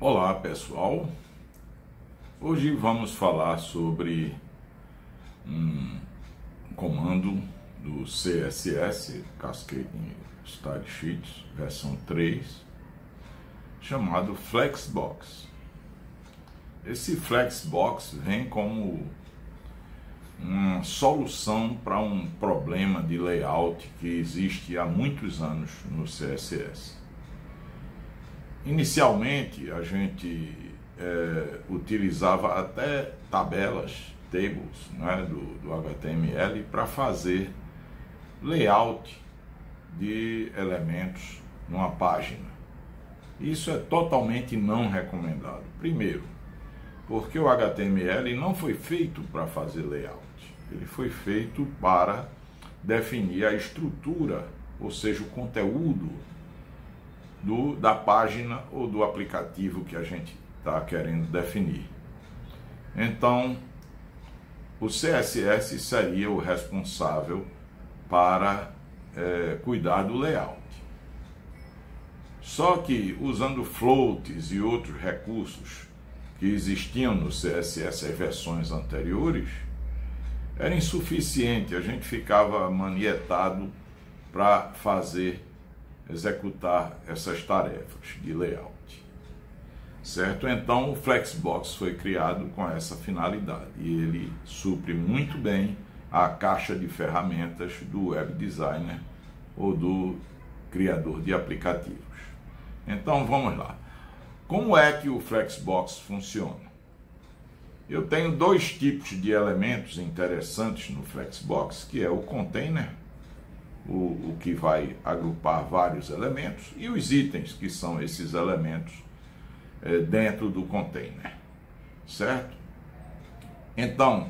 Olá pessoal, hoje vamos falar sobre um comando do CSS, Cascading Style Sheets, versão 3, chamado Flexbox. Esse Flexbox vem como uma solução para um problema de layout que existe há muitos anos no CSS. Inicialmente a gente utilizava até tabelas, tables, né, do HTML para fazer layout de elementos numa página. Isso é totalmente não recomendado. Primeiro, porque o HTML não foi feito para fazer layout, ele foi feito para definir a estrutura, ou seja, o conteúdo da página ou do aplicativo que a gente está querendo definir. Então, o CSS seria o responsável para cuidar do layout. Só que, usando floats e outros recursos que existiam no CSS em versões anteriores, era insuficiente, a gente ficava manietado para executar essas tarefas de layout, certo? Então o Flexbox foi criado com essa finalidade e ele supre muito bem a caixa de ferramentas do web designer ou do criador de aplicativos. Então vamos lá. Como é que o Flexbox funciona? Eu tenho dois tipos de elementos interessantes no Flexbox, que é o container, o que vai agrupar vários elementos, e os itens, que são esses elementos dentro do container, certo? Então,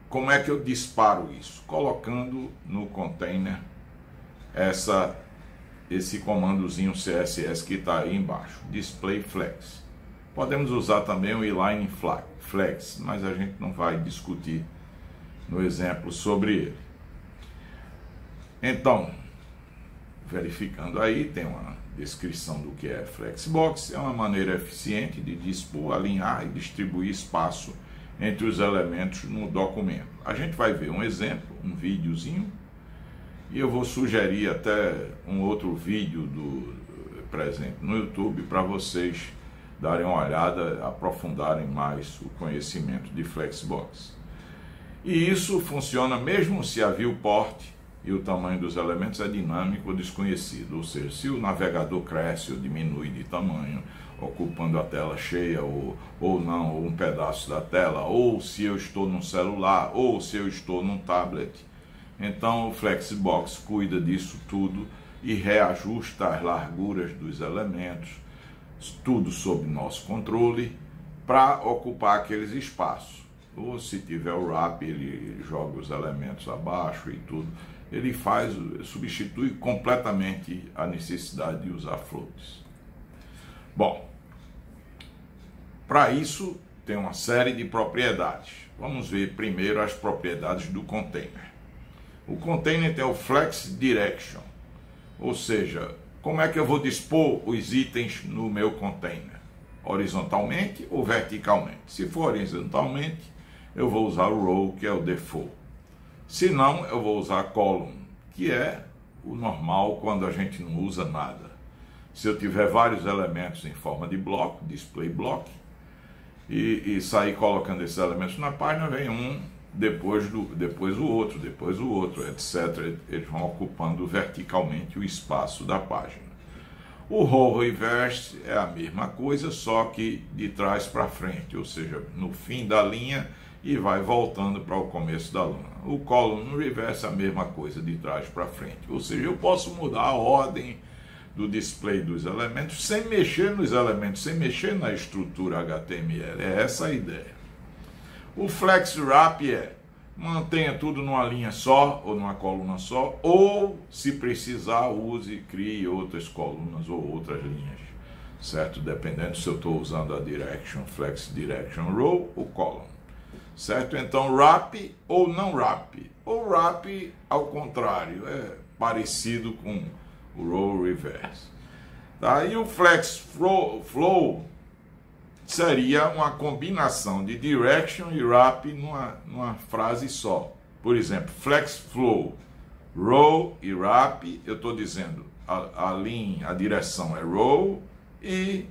como é que eu disparo isso? Colocando no container esse comandozinho CSS que está aí embaixo, display flex. Podemos usar também o inline flex, mas a gente não vai discutir no exemplo sobre ele. Então, verificando aí, tem uma descrição do que é Flexbox. É uma maneira eficiente de dispor, alinhar e distribuir espaço entre os elementos no documento. A gente vai ver um exemplo, um videozinho, e eu vou sugerir até um outro vídeo presente no YouTube para vocês darem uma olhada, aprofundarem mais o conhecimento de Flexbox. E isso funciona mesmo se a viewport e o tamanho dos elementos é dinâmico ou desconhecido, ou seja, se o navegador cresce ou diminui de tamanho, ocupando a tela cheia ou não, ou um pedaço da tela, ou se eu estou num celular, ou se eu estou num tablet. Então o Flexbox cuida disso tudo e reajusta as larguras dos elementos, tudo sob nosso controle, para ocupar aqueles espaços. Ou se tiver o wrap, ele joga os elementos abaixo e tudo. Ele substitui completamente a necessidade de usar floats. Bom, para isso tem uma série de propriedades. Vamos ver primeiro as propriedades do container. O container tem o Flex Direction, ou seja, como é que eu vou dispor os itens no meu container? Horizontalmente ou verticalmente? Se for horizontalmente, eu vou usar o row, que é o default. Se não, eu vou usar column, que é o normal quando a gente não usa nada. Se eu tiver vários elementos em forma de bloco, display block, e sair colocando esses elementos na página, vem um, depois o outro, etc. Eles vão ocupando verticalmente o espaço da página. O row reverse é a mesma coisa, só que de trás para frente, ou seja, no fim da linha, e vai voltando para o começo da linha. O column reverse é a mesma coisa, de trás para frente. Ou seja, eu posso mudar a ordem do display dos elementos sem mexer nos elementos, sem mexer na estrutura HTML. É essa a ideia. O Flex Wrap mantenha tudo numa linha só, ou numa coluna só, ou, se precisar, crie outras colunas ou outras linhas, certo? Dependendo se eu estou usando a Direction, Flex Direction Row ou Column. Certo? Então, wrap ou não wrap. O wrap, ao contrário, é parecido com o row reverse. Tá? E o flex flow seria uma combinação de direction e wrap numa frase só. Por exemplo, flex flow, row e wrap, eu estou dizendo a linha, a direção é row e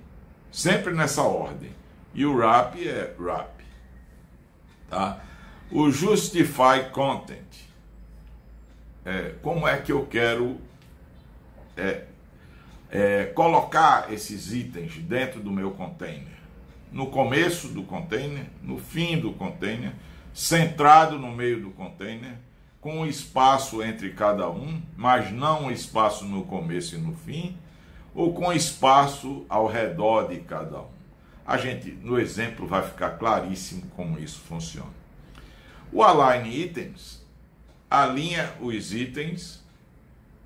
sempre nessa ordem. E o wrap é wrap. Tá? O justify content. Como é que eu quero colocar esses itens dentro do meu container? No começo do container, no fim do container, centrado no meio do container, com um espaço entre cada um, mas não um espaço no começo e no fim, ou com espaço ao redor de cada um. A gente, no exemplo, vai ficar claríssimo como isso funciona. O align items alinha os itens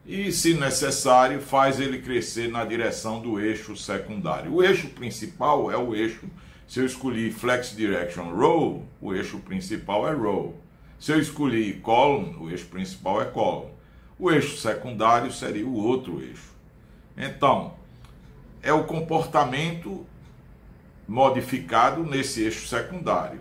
e, se necessário, faz ele crescer na direção do eixo secundário. O eixo principal é o eixo, se eu escolhi Flex Direction Row, o eixo principal é Row. Se eu escolhi Column, o eixo principal é Column. O eixo secundário seria o outro eixo. Então, é o comportamento modificado nesse eixo secundário,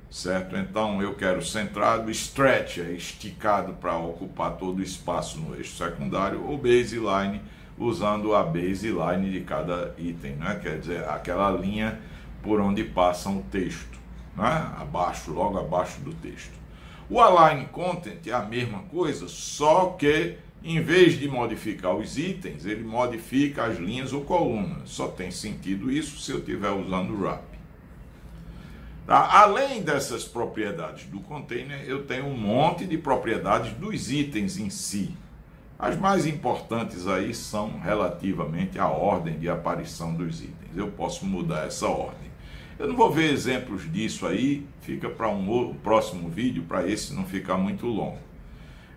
certo? Então, eu quero centrado, stretch, esticado para ocupar todo o espaço no eixo secundário, ou baseline, usando a baseline de cada item, né? Quer dizer, aquela linha por onde passa o texto, né? Abaixo, logo abaixo do texto. O align content é a mesma coisa, só que em vez de modificar os itens, ele modifica as linhas ou colunas. Só tem sentido isso se eu estiver usando o wrap. Tá? Além dessas propriedades do container, eu tenho um monte de propriedades dos itens em si. As mais importantes aí são relativamente à ordem de aparição dos itens. Eu posso mudar essa ordem. Eu não vou ver exemplos disso aí, fica para um próximo vídeo, para esse não ficar muito longo.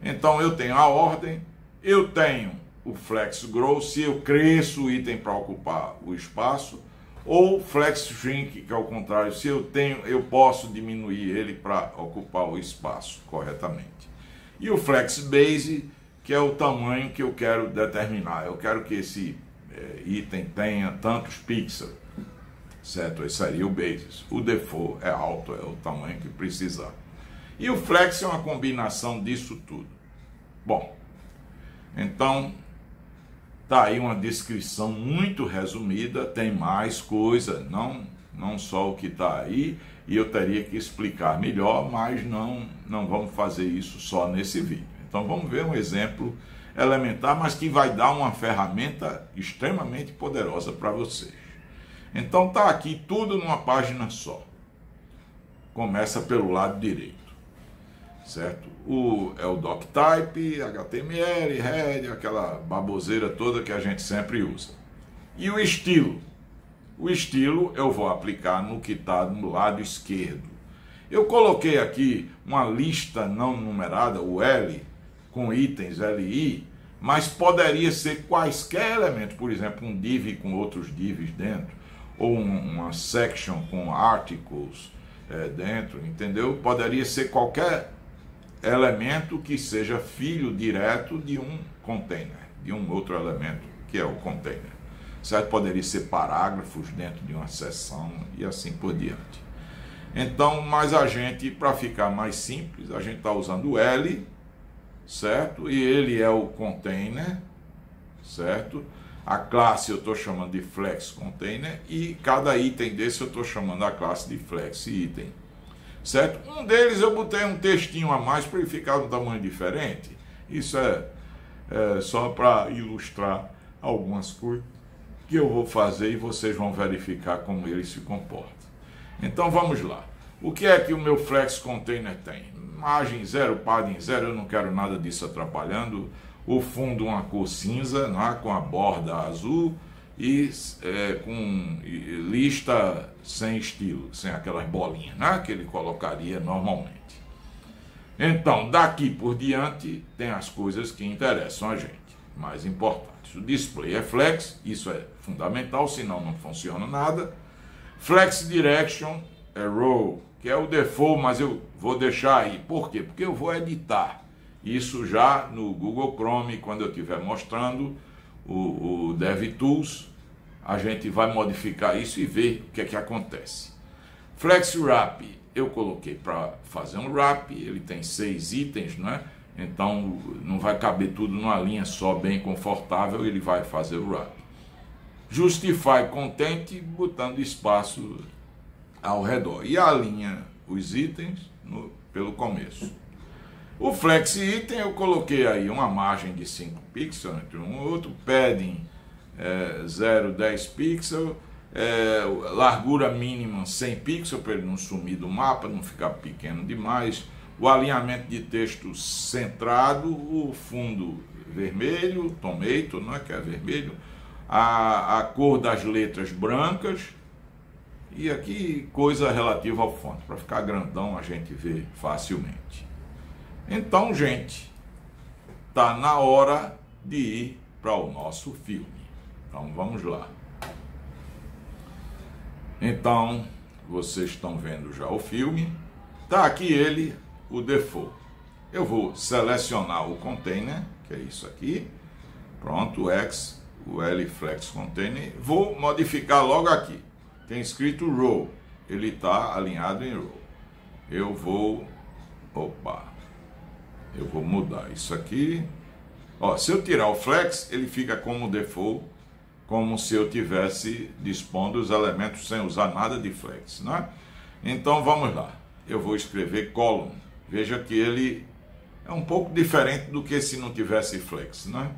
Então eu tenho a ordem, eu tenho o flex grow, se eu cresço o item para ocupar o espaço, ou flex shrink, que é o contrário, se eu posso diminuir ele para ocupar o espaço corretamente. E o flex base, que é o tamanho que eu quero determinar. Eu quero que esse item tenha tantos pixels, certo? Esse seria o basis. O default é alto, é o tamanho que precisar. E o flex é uma combinação disso tudo. Bom, então tá aí uma descrição muito resumida, tem mais coisa, não só o que está aí, e eu teria que explicar melhor, mas não vamos fazer isso só nesse vídeo. Então vamos ver um exemplo elementar, mas que vai dar uma ferramenta extremamente poderosa para vocês. Então tá aqui tudo numa página só. Começa pelo lado direito, certo? É o doctype, HTML, head, aquela baboseira toda que a gente sempre usa. E o estilo? O estilo eu vou aplicar no que está no lado esquerdo. Eu coloquei aqui uma lista não numerada, o L, com itens LI, mas poderia ser quaisquer elementos, por exemplo, um div com outros divs dentro, ou uma section com articles dentro, entendeu? Poderia ser qualquer elemento que seja filho direto de um container, de um outro elemento que é o container, certo? Poderia ser parágrafos dentro de uma seção e assim por diante. Então, mas a gente, para ficar mais simples, a gente está usando o L, certo? E ele é o container, certo? A classe eu estou chamando de flex container e cada item desse eu estou chamando a classe de flex item, certo? Um deles eu botei um textinho a mais para ele ficar de um tamanho diferente. Isso é só para ilustrar algumas coisas que eu vou fazer e vocês vão verificar como ele se comporta. Então vamos lá. O que é que o meu flex container tem? Margem 0, padding 0, eu não quero nada disso atrapalhando. O fundo uma cor cinza, né, com a borda azul e com lista sem estilo, sem aquelas bolinhas, né, que ele colocaria normalmente. Então, daqui por diante, tem as coisas que interessam a gente, mais importantes. O display é flex, isso é fundamental, senão não funciona nada. Flex direction é row, que é o default, mas eu vou deixar aí. Por quê? Porque eu vou editar isso já no Google Chrome, quando eu estiver mostrando o DevTools, a gente vai modificar isso e ver o que é que acontece. Flex Wrap, eu coloquei para fazer um wrap, ele tem 6 itens, né? Então não vai caber tudo numa linha só, bem confortável, ele vai fazer o wrap. Justify Content, botando espaço ao redor. E alinha os itens pelo começo. O Flex Item, eu coloquei aí uma margem de 5 pixels entre um e outro, padding 0,10 pixels, largura mínima 100 pixels para ele não sumir do mapa, não ficar pequeno demais, o alinhamento de texto centrado, o fundo vermelho, tomato, não é que é vermelho, a cor das letras brancas, e aqui coisa relativa ao fonte, para ficar grandão a gente vê facilmente. Então, gente, tá na hora de ir para o nosso filme. Então, vamos lá. Então, vocês estão vendo já o filme. Tá aqui ele, o default. Eu vou selecionar o container, que é isso aqui. Pronto, o L Flex Container. Vou modificar logo aqui. Tem escrito row. Ele está alinhado em row. Eu vou mudar isso aqui. Ó, se eu tirar o flex, ele fica como default, como se eu tivesse dispondo os elementos sem usar nada de flex, né? Então vamos lá. Eu vou escrever column. Veja que ele é um pouco diferente do que se não tivesse flex, né?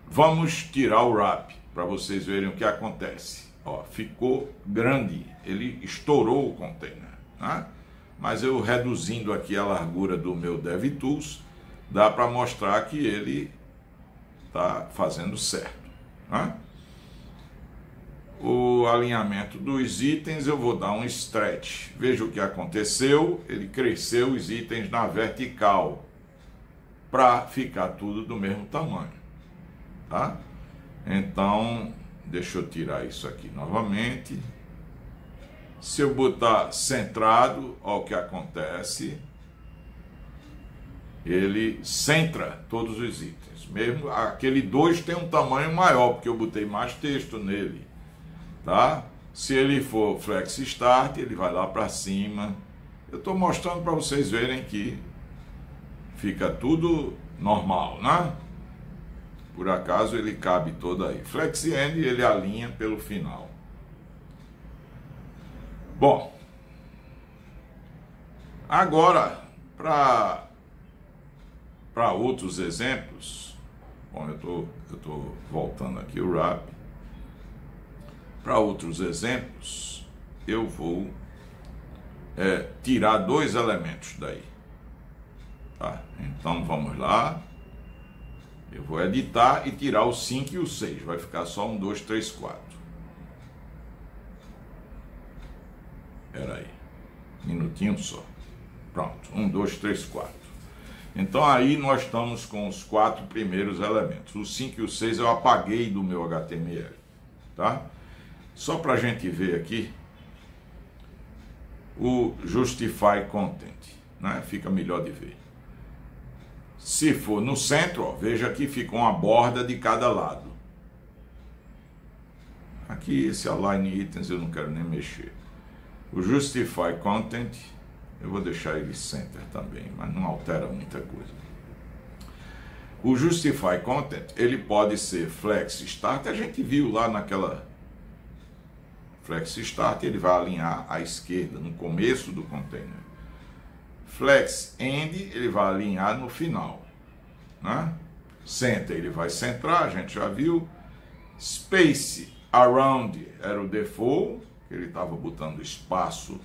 Vamos tirar o wrap para vocês verem o que acontece. Ó, ficou grande, ele estourou o container, né? Mas eu reduzindo aqui a largura do meu DevTools, dá para mostrar que ele está fazendo certo, né? O alinhamento dos itens eu vou dar um stretch. Veja o que aconteceu, ele cresceu os itens na vertical para ficar tudo do mesmo tamanho, tá? Então, deixa eu tirar isso aqui novamente. Se eu botar centrado, olha o que acontece. Ele centra todos os itens. Mesmo aquele 2 tem um tamanho maior, porque eu botei mais texto nele, tá? Se ele for Flex Start, ele vai lá para cima. Eu estou mostrando para vocês verem que fica tudo normal, né? Por acaso ele cabe todo aí. Flex End, ele alinha pelo final. Bom, agora para outros exemplos, bom, eu tô voltando aqui o wrap. Para outros exemplos, eu vou tirar 2 elementos daí, tá? Então vamos lá, eu vou editar e tirar o 5 e o 6, vai ficar só 1, 2, 3, 4. Espera aí, minutinho só. Pronto, 1, 2, 3, 4. Então aí nós estamos com os 4 primeiros elementos. O 5 e o 6 eu apaguei do meu HTML, tá? Só para a gente ver aqui o Justify Content, né? Fica melhor de ver. Se for no centro, ó, veja que fica uma borda de cada lado. Aqui esse Align Items eu não quero nem mexer. O Justify Content, eu vou deixar ele center também, mas não altera muita coisa. O Justify Content, ele pode ser Flex Start, a gente viu lá naquela Flex Start, ele vai alinhar à esquerda, no começo do container. Flex End, ele vai alinhar no final, né? Center, ele vai centrar, a gente já viu. Space Around era o default, ele estava botando espaço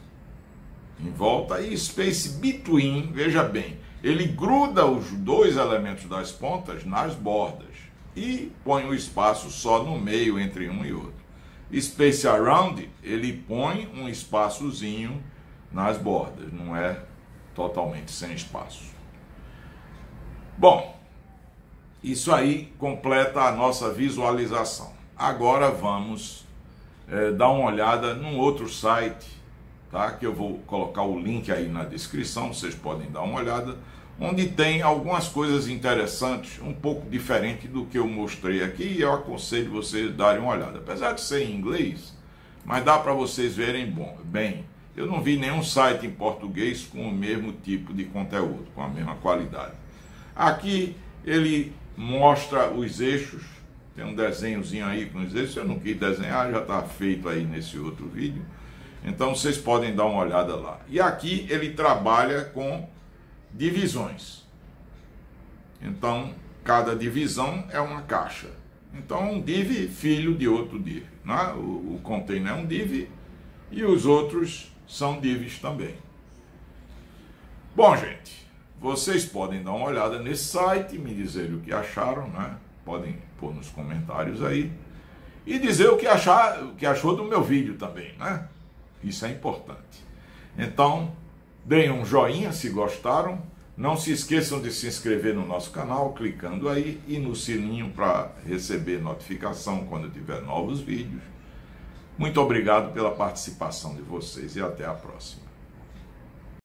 em volta, e Space Between, veja bem, ele gruda os 2 elementos das pontas nas bordas e põe o espaço só no meio entre um e outro. Space Around, ele põe um espaçozinho nas bordas, não é totalmente sem espaço. Bom, isso aí completa a nossa visualização. Agora vamos dar uma olhada num outro site, tá? Que eu vou colocar o link aí na descrição, vocês podem dar uma olhada. onde tem algumas coisas interessantes, um pouco diferente do que eu mostrei aqui, e eu aconselho vocês darem uma olhada. Apesar de ser em inglês, mas dá para vocês verem bem. Eu não vi nenhum site em português com o mesmo tipo de conteúdo, com a mesma qualidade. Aqui ele mostra os eixos, tem um desenhozinho aí com os eixos, eu não quis desenhar, já está feito aí nesse outro vídeo. Então vocês podem dar uma olhada lá. E aqui ele trabalha com divisões. Então, cada divisão é uma caixa. Então, um div filho de outro div. Né? O container é um div e os outros são divs também. Bom, gente, vocês podem dar uma olhada nesse site, me dizer o que acharam, né? Podem pôr nos comentários aí. E dizer o que achou do meu vídeo também, né? Isso é importante. Então, deem um joinha se gostaram. Não se esqueçam de se inscrever no nosso canal, clicando aí, e no sininho para receber notificação quando eu tiver novos vídeos. Muito obrigado pela participação de vocês e até a próxima.